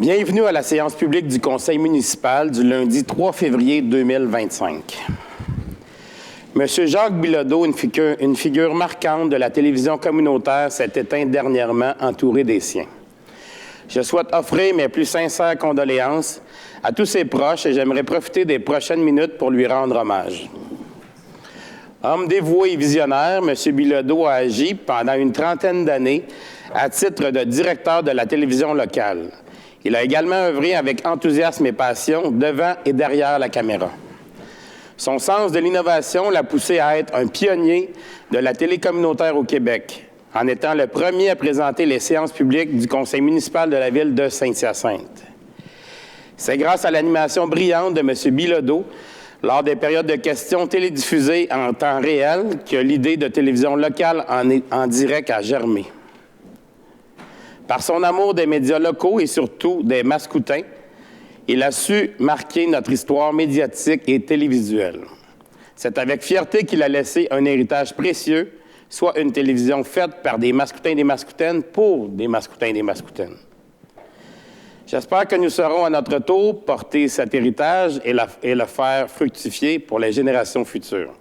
Bienvenue à la séance publique du Conseil municipal du lundi 3 février 2025. Monsieur Jacques Bilodeau, une figure marquante de la télévision communautaire, s'est éteint dernièrement entouré des siens. Je souhaite offrir mes plus sincères condoléances à tous ses proches et j'aimerais profiter des prochaines minutes pour lui rendre hommage. Homme dévoué et visionnaire, M. Bilodeau a agi pendant une trentaine d'années à titre de directeur de la télévision locale. Il a également œuvré avec enthousiasme et passion devant et derrière la caméra. Son sens de l'innovation l'a poussé à être un pionnier de la télé communautaire au Québec, en étant le premier à présenter les séances publiques du Conseil municipal de la ville de Saint-Hyacinthe. C'est grâce à l'animation brillante de M. Bilodeau, lors des périodes de questions télédiffusées en temps réel, que l'idée de télévision locale en direct a germé. Par son amour des médias locaux et surtout des Mascoutins, il a su marquer notre histoire médiatique et télévisuelle. C'est avec fierté qu'il a laissé un héritage précieux, soit une télévision faite par des Mascoutins et des Mascoutaines pour des Mascoutins et des Mascoutaines. J'espère que nous saurons à notre tour porter cet héritage et le faire fructifier pour les générations futures.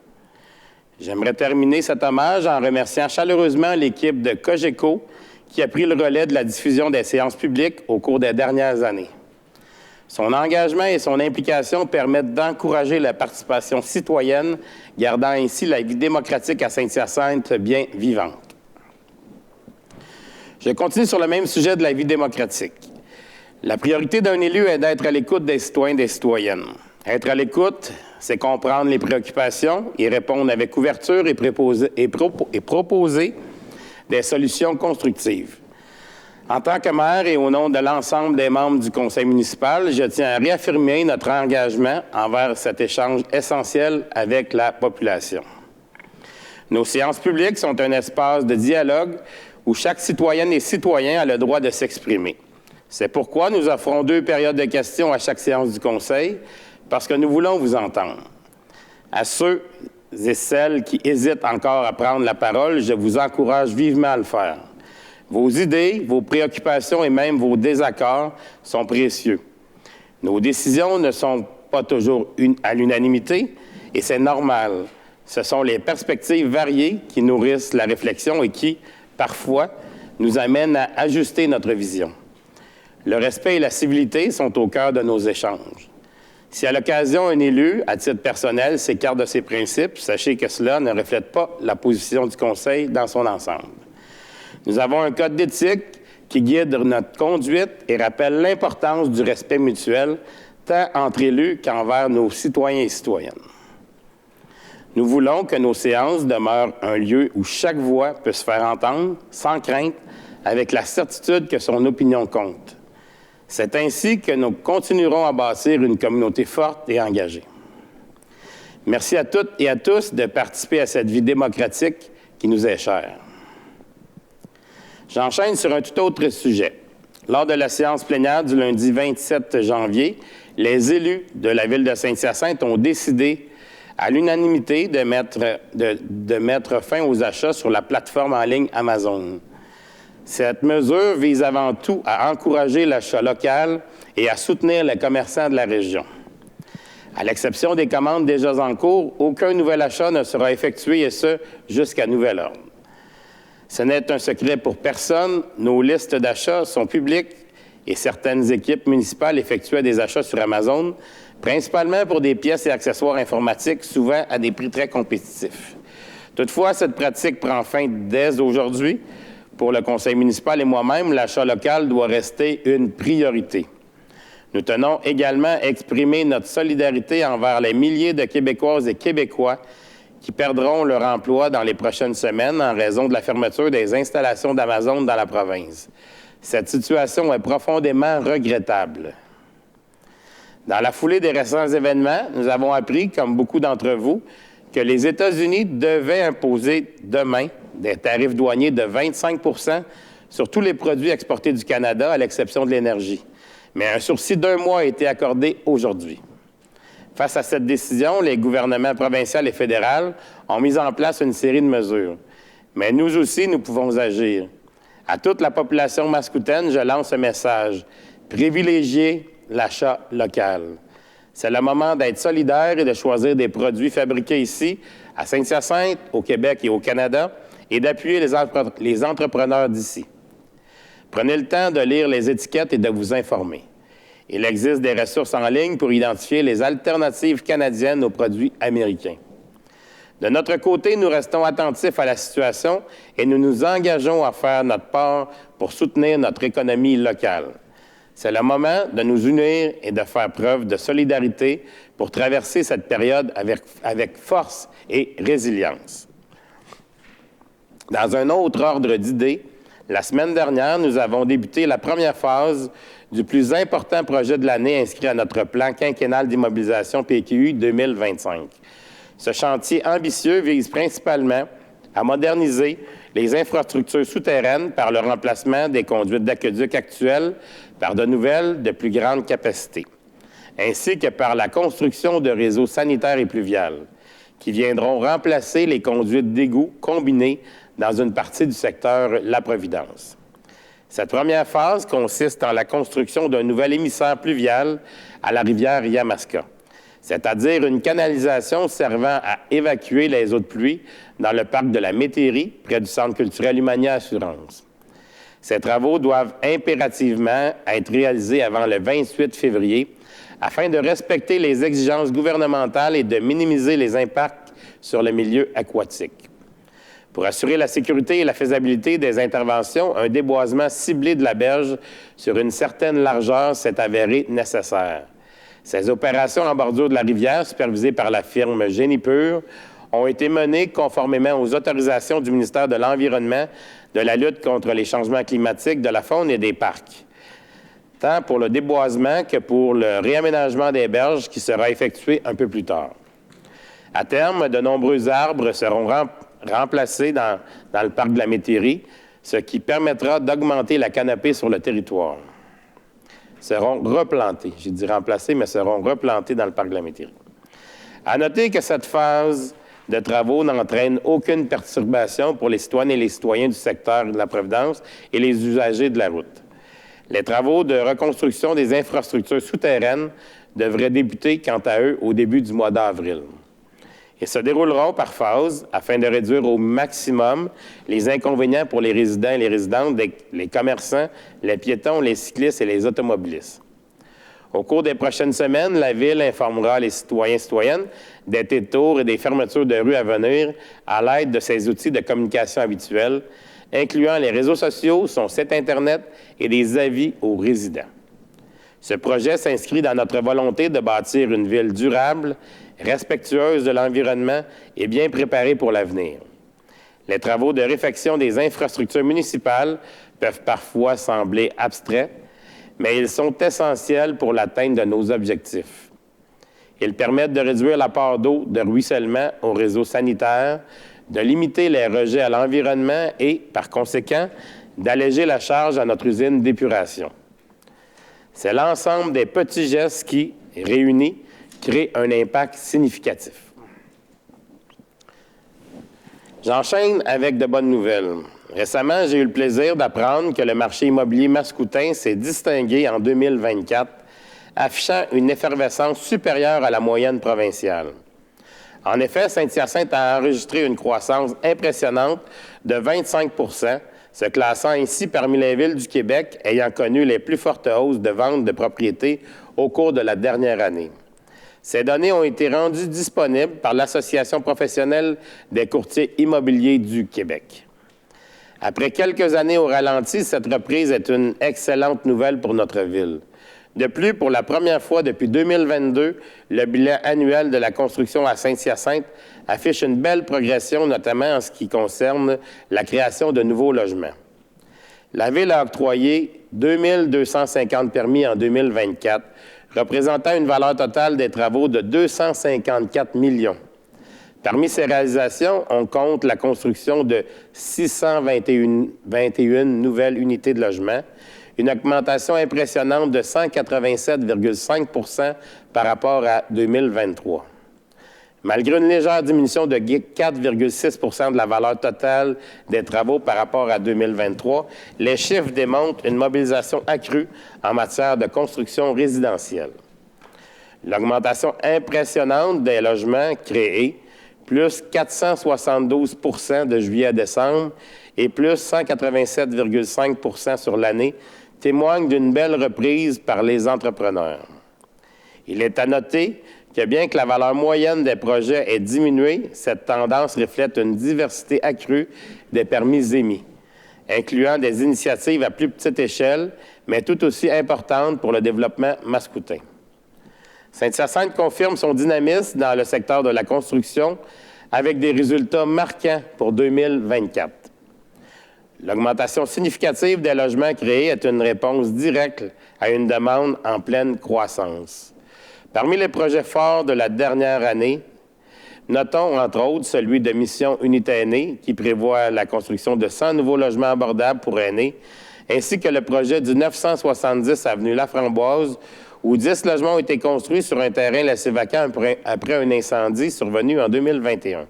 J'aimerais terminer cet hommage en remerciant chaleureusement l'équipe de Cogeco qui a pris le relais de la diffusion des séances publiques au cours des dernières années. Son engagement et son implication permettent d'encourager la participation citoyenne, gardant ainsi la vie démocratique à Saint-Hyacinthe bien vivante. Je continue sur le même sujet de la vie démocratique. La priorité d'un élu est d'être à l'écoute des citoyens et des citoyennes. Être à l'écoute, c'est comprendre les préoccupations, y répondre avec ouverture et proposer des solutions constructives. En tant que maire et au nom de l'ensemble des membres du conseil municipal, je tiens à réaffirmer notre engagement envers cet échange essentiel avec la population. Nos séances publiques sont un espace de dialogue où chaque citoyenne et citoyen a le droit de s'exprimer. C'est pourquoi nous offrons 2 périodes de questions à chaque séance du conseil, parce que nous voulons vous entendre. À ceux et celles qui hésitent encore à prendre la parole, je vous encourage vivement à le faire. Vos idées, vos préoccupations et même vos désaccords sont précieux. Nos décisions ne sont pas toujours à l'unanimité et c'est normal. Ce sont les perspectives variées qui nourrissent la réflexion et qui, parfois, nous amènent à ajuster notre vision. Le respect et la civilité sont au cœur de nos échanges. Si à l'occasion un élu, à titre personnel, s'écarte de ses principes, sachez que cela ne reflète pas la position du Conseil dans son ensemble. Nous avons un code d'éthique qui guide notre conduite et rappelle l'importance du respect mutuel, tant entre élus qu'envers nos citoyens et citoyennes. Nous voulons que nos séances demeurent un lieu où chaque voix peut se faire entendre, sans crainte, avec la certitude que son opinion compte. C'est ainsi que nous continuerons à bâtir une communauté forte et engagée. Merci à toutes et à tous de participer à cette vie démocratique qui nous est chère. J'enchaîne sur un tout autre sujet. Lors de la séance plénière du lundi 27 janvier, les élus de la ville de Saint-Hyacinthe ont décidé à l'unanimité de mettre fin aux achats sur la plateforme en ligne Amazon. Cette mesure vise avant tout à encourager l'achat local et à soutenir les commerçants de la région. À l'exception des commandes déjà en cours, aucun nouvel achat ne sera effectué et ce, jusqu'à nouvel ordre. Ce n'est un secret pour personne, nos listes d'achats sont publiques et certaines équipes municipales effectuaient des achats sur Amazon, principalement pour des pièces et accessoires informatiques, souvent à des prix très compétitifs. Toutefois, cette pratique prend fin dès aujourd'hui. Pour le conseil municipal et moi-même, l'achat local doit rester une priorité. Nous tenons également à exprimer notre solidarité envers les milliers de Québécoises et Québécois qui perdront leur emploi dans les prochaines semaines en raison de la fermeture des installations d'Amazon dans la province. Cette situation est profondément regrettable. Dans la foulée des récents événements, nous avons appris, comme beaucoup d'entre vous, que les États-Unis devaient imposer demain des tarifs douaniers de 25 % sur tous les produits exportés du Canada, à l'exception de l'énergie. Mais un sursis d'1 mois a été accordé aujourd'hui. Face à cette décision, les gouvernements provincial et fédéral ont mis en place une série de mesures. Mais nous aussi, nous pouvons agir. À toute la population mascoutaine, je lance un message. Privilégier l'achat local. C'est le moment d'être solidaire et de choisir des produits fabriqués ici, à Saint-Hyacinthe, au Québec et au Canada, et d'appuyer les entrepreneurs d'ici. Prenez le temps de lire les étiquettes et de vous informer. Il existe des ressources en ligne pour identifier les alternatives canadiennes aux produits américains. De notre côté, nous restons attentifs à la situation et nous nous engageons à faire notre part pour soutenir notre économie locale. C'est le moment de nous unir et de faire preuve de solidarité pour traverser cette période avec force et résilience. Dans un autre ordre d'idées, la semaine dernière, nous avons débuté la première phase du plus important projet de l'année inscrit à notre plan quinquennal d'immobilisation PQI 2025. Ce chantier ambitieux vise principalement à moderniser les infrastructures souterraines par le remplacement des conduites d'aqueduc actuelles par de nouvelles de plus grande capacité, ainsi que par la construction de réseaux sanitaires et pluviales qui viendront remplacer les conduites d'égouts combinées dans une partie du secteur La Providence. Cette première phase consiste en la construction d'un nouvel émissaire pluvial à la rivière Yamaska, c'est-à-dire une canalisation servant à évacuer les eaux de pluie dans le parc de la Métairie, près du Centre culturel Humania Assurance. Ces travaux doivent impérativement être réalisés avant le 28 février afin de respecter les exigences gouvernementales et de minimiser les impacts sur le milieu aquatique. Pour assurer la sécurité et la faisabilité des interventions, un déboisement ciblé de la berge sur une certaine largeur s'est avéré nécessaire. Ces opérations en bordure de la rivière, supervisées par la firme Génie Pur, ont été menées conformément aux autorisations du ministère de l'Environnement, de la lutte contre les changements climatiques, de la faune et des parcs, tant pour le déboisement que pour le réaménagement des berges qui sera effectué un peu plus tard. À terme, de nombreux arbres seront remplacés dans le parc de la Métairie, ce qui permettra d'augmenter la canopée sur le territoire. Seront replantés, j'ai dit remplacés, mais seront replantés dans le parc de la Métairie. À noter que cette phase de travaux n'entraîne aucune perturbation pour les citoyennes et les citoyens du secteur de la Providence et les usagers de la route. Les travaux de reconstruction des infrastructures souterraines devraient débuter, quant à eux, au début du mois d'avril. Ils se dérouleront par phase afin de réduire au maximum les inconvénients pour les résidents et les résidentes, les commerçants, les piétons, les cyclistes et les automobilistes. Au cours des prochaines semaines, la Ville informera les citoyens et citoyennes des détours et des fermetures de rues à venir à l'aide de ses outils de communication habituels, incluant les réseaux sociaux, son site Internet et des avis aux résidents. Ce projet s'inscrit dans notre volonté de bâtir une ville durable, respectueuse de l'environnement et bien préparée pour l'avenir. Les travaux de réfection des infrastructures municipales peuvent parfois sembler abstraits, mais ils sont essentiels pour l'atteinte de nos objectifs. Ils permettent de réduire l'apport d'eau de ruissellement au réseau sanitaire, de limiter les rejets à l'environnement et, par conséquent, d'alléger la charge à notre usine d'épuration. C'est l'ensemble des petits gestes qui, réunis, créent un impact significatif. J'enchaîne avec de bonnes nouvelles. Récemment, j'ai eu le plaisir d'apprendre que le marché immobilier mascoutin s'est distingué en 2024, affichant une effervescence supérieure à la moyenne provinciale. En effet, Saint-Hyacinthe a enregistré une croissance impressionnante de 25 %, se classant ainsi parmi les villes du Québec ayant connu les plus fortes hausses de ventes de propriétés au cours de la dernière année. Ces données ont été rendues disponibles par l'Association professionnelle des courtiers immobiliers du Québec. Après quelques années au ralenti, cette reprise est une excellente nouvelle pour notre ville. De plus, pour la première fois depuis 2022, le bilan annuel de la construction à Saint-Hyacinthe affiche une belle progression, notamment en ce qui concerne la création de nouveaux logements. La Ville a octroyé 2250 permis en 2024, représentant une valeur totale des travaux de 254 millions. Parmi ces réalisations, on compte la construction de 621 nouvelles unités de logement, une augmentation impressionnante de 187,5 % par rapport à 2023. Malgré une légère diminution de 4,6 de la valeur totale des travaux par rapport à 2023, les chiffres démontrent une mobilisation accrue en matière de construction résidentielle. L'augmentation impressionnante des logements créés, plus 472 de juillet à décembre et plus 187,5 sur l'année, témoigne d'une belle reprise par les entrepreneurs. Il est à noter que bien que la valeur moyenne des projets ait diminué, cette tendance reflète une diversité accrue des permis émis, incluant des initiatives à plus petite échelle, mais tout aussi importantes pour le développement mascoutin. Saint-Hyacinthe confirme son dynamisme dans le secteur de la construction avec des résultats marquants pour 2024. L'augmentation significative des logements créés est une réponse directe à une demande en pleine croissance. Parmi les projets forts de la dernière année, notons entre autres celui de Mission Unité Aînée, qui prévoit la construction de 100 nouveaux logements abordables pour aînés, ainsi que le projet du 970 avenue Laframboise, où 10 logements ont été construits sur un terrain laissé vacant après un incendie survenu en 2021.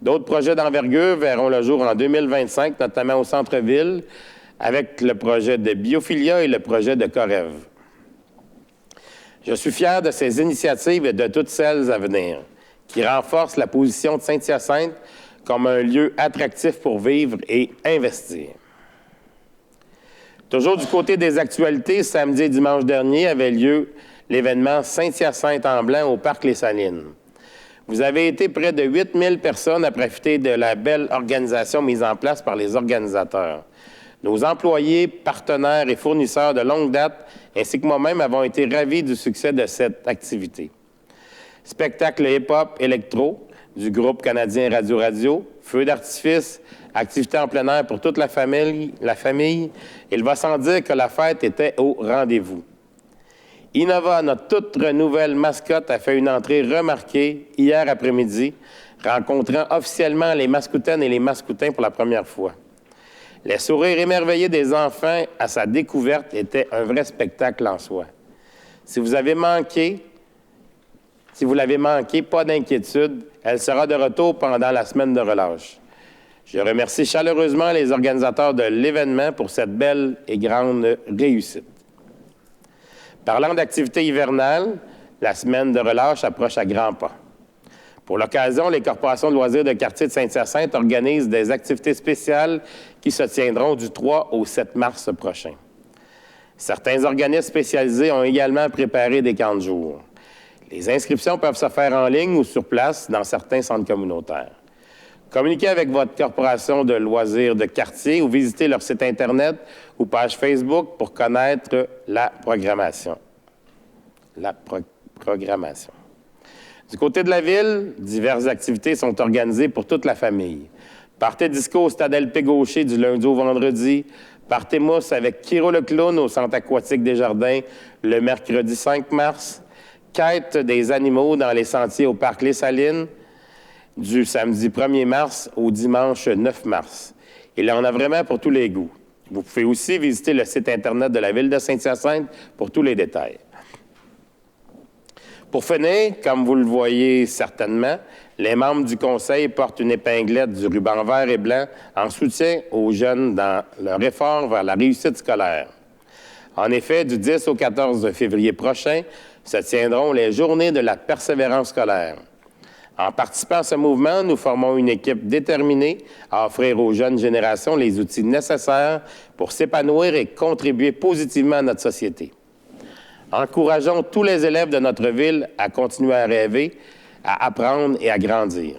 D'autres projets d'envergure verront le jour en 2025, notamment au centre-ville, avec le projet de Biophilia et le projet de Corève. Je suis fier de ces initiatives et de toutes celles à venir, qui renforcent la position de Saint-Hyacinthe comme un lieu attractif pour vivre et investir. Toujours du côté des actualités, samedi et dimanche dernier avait lieu l'événement Saint-Hyacinthe en blanc au Parc Les Salines. Vous avez été près de 8000 personnes à profiter de la belle organisation mise en place par les organisateurs. Nos employés, partenaires et fournisseurs de longue date, ainsi que moi-même, avons été ravis du succès de cette activité. Spectacle hip-hop électro du groupe canadien Radio Radio, feux d'artifice, activités en plein air pour toute la famille. Il va sans dire que la fête était au rendez-vous. Innova, notre toute nouvelle mascotte, a fait une entrée remarquée hier après-midi, rencontrant officiellement les Mascoutaines et les Mascoutins pour la première fois. Les sourires émerveillés des enfants à sa découverte étaient un vrai spectacle en soi. Si vous l'avez manqué, pas d'inquiétude, elle sera de retour pendant la semaine de relâche. Je remercie chaleureusement les organisateurs de l'événement pour cette belle et grande réussite. Parlant d'activités hivernales, la semaine de relâche approche à grands pas. Pour l'occasion, les corporations de loisirs de quartier de Saint-Hyacinthe organisent des activités spéciales qui se tiendront du 3 au 7 mars prochain. Certains organismes spécialisés ont également préparé des camps de jour. Les inscriptions peuvent se faire en ligne ou sur place dans certains centres communautaires. Communiquez avec votre corporation de loisirs de quartier ou visitez leur site Internet ou page Facebook pour connaître la programmation. Du côté de la ville, diverses activités sont organisées pour toute la famille. Party disco au Stade LP Gaucher du lundi au vendredi. Party mousse avec Kiro le clown au Centre aquatique des Jardins le mercredi 5 mars. Quête des animaux dans les sentiers au Parc Les Salines du samedi 1er mars au dimanche 9 mars. Il y en a vraiment pour tous les goûts. Vous pouvez aussi visiter le site Internet de la Ville de Saint-Hyacinthe pour tous les détails. Pour finir, comme vous le voyez certainement, les membres du Conseil portent une épinglette du ruban vert et blanc en soutien aux jeunes dans leur effort vers la réussite scolaire. En effet, du 10 au 14 février prochain se tiendront les Journées de la persévérance scolaire. En participant à ce mouvement, nous formons une équipe déterminée à offrir aux jeunes générations les outils nécessaires pour s'épanouir et contribuer positivement à notre société. Encourageons tous les élèves de notre ville à continuer à rêver, à apprendre et à grandir.